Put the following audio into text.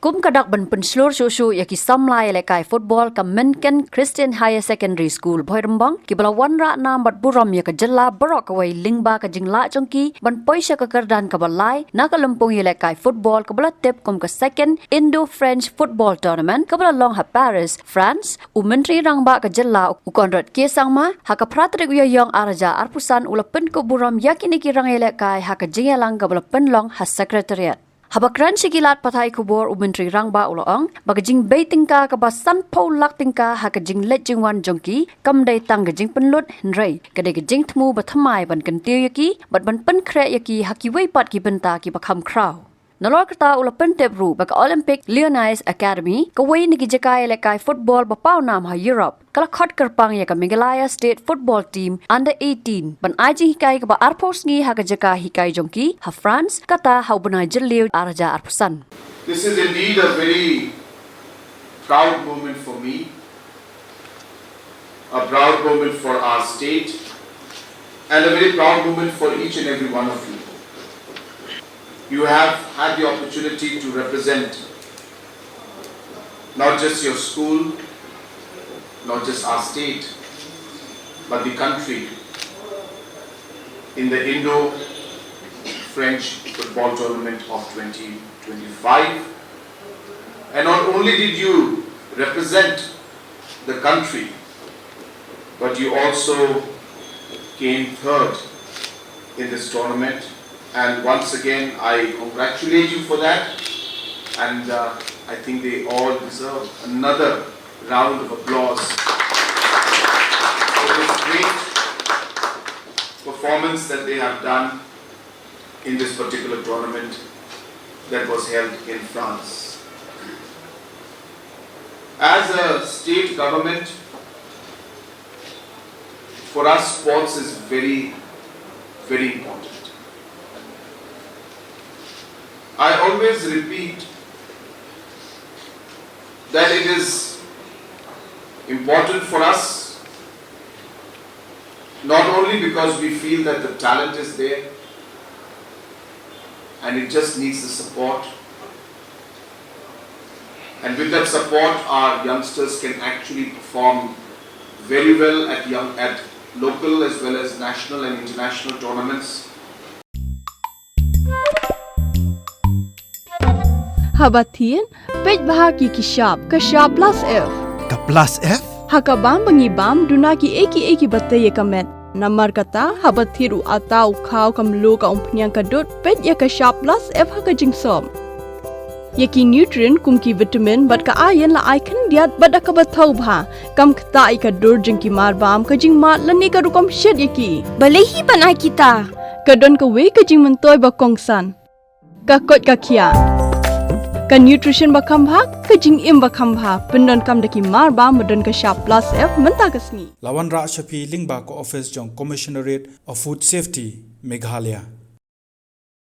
กุมกระดักบันเป็นสโลร์ชูยากิซ้ำลายและกายฟุตบอลกับเมนเกนคริสเตียนไฮเซคันดารีสคูลพอยรำบังกิบลาวันระนามบัดบุรมยากจัลลาบรอกเอาไว้ลิงบากจิงละจงกีบันปอยชะกกระดานกับลายนักลำปงยาและกายฟุตบอลกับลาเต็บกุมกับ second Indo-French football tournament กับลาลองฮับปารีสฟรานซ์อุมันตรีรังบากจัลลาอุกอนรถเกียสังมาหากพระตริกยองอาราจาอาร์พุสันอุลเป็นกับบุรมยากินิกิรังยาและกายหากจิงยาลังกับลาเป็นลองฮัส secretariat Habakran sigilat patai kubor umentri rangba uloong bagajing beitingka kabasan paulak tingka hakajing lejingwan jongki kamdai tanggajing penlut henrei kadegajing temu bathamai ban kentir yaki ban pen kre yaki hakiwei pat ki benta ki bakham kraw Nalor kata ulapen tebru baka Olympic Leonise Academy kawai niki jakai lekai football bapau nam ha Europe kala khot kerpang ya ka Meghalaya state football team under 18 ban aji hikai ka ba arpos ngi ha ka jaka hikai jongki ha France kata ha banai jelliu araja arpusan This is indeed a very proud moment for me, a proud moment for our state, and a very proud moment for each and every one of you. You have had the opportunity to represent not just your school, not just our state, but the country in the Indo-French football tournament of 2025. And not only did you represent the country, but you also came third in this tournament. And once again, I congratulate you for that. And I think they all deserve another round of applause for this great performance that they have done in this particular tournament that was held in France. As a state government, for us sports is very, very important. I always repeat that it is important for us not only because we feel that the talent is there and it just needs the support, and with that support our youngsters can actually perform very well at local as well as national and international tournaments. Habatin, pej bahagi kishab, kashab plus F. Ka plus F? Hakabam bangibam dunaki eki bataye kamet. Namar kata habathiru atau khau kamlu ka umpnyang kadut pej ya kashab plus F hakajing som. Yaki nutrient kumki vitamin bat ka iron la icon diat bat akabathau bha kam khta ikadur jingki marbam kajing mat lani ka rukom shed yaki. Balehi banai kita. Kadon ka we kajing mentoy ba kongsan. Ka kot ka khia. Ka nutrition bakam bha kajing im bakam bha pendon kam daki mar ba modon ka sharp plus F menta kasni Lawan Ra Shafi Lingba ko office jong Commissionerate of Food Safety Meghalaya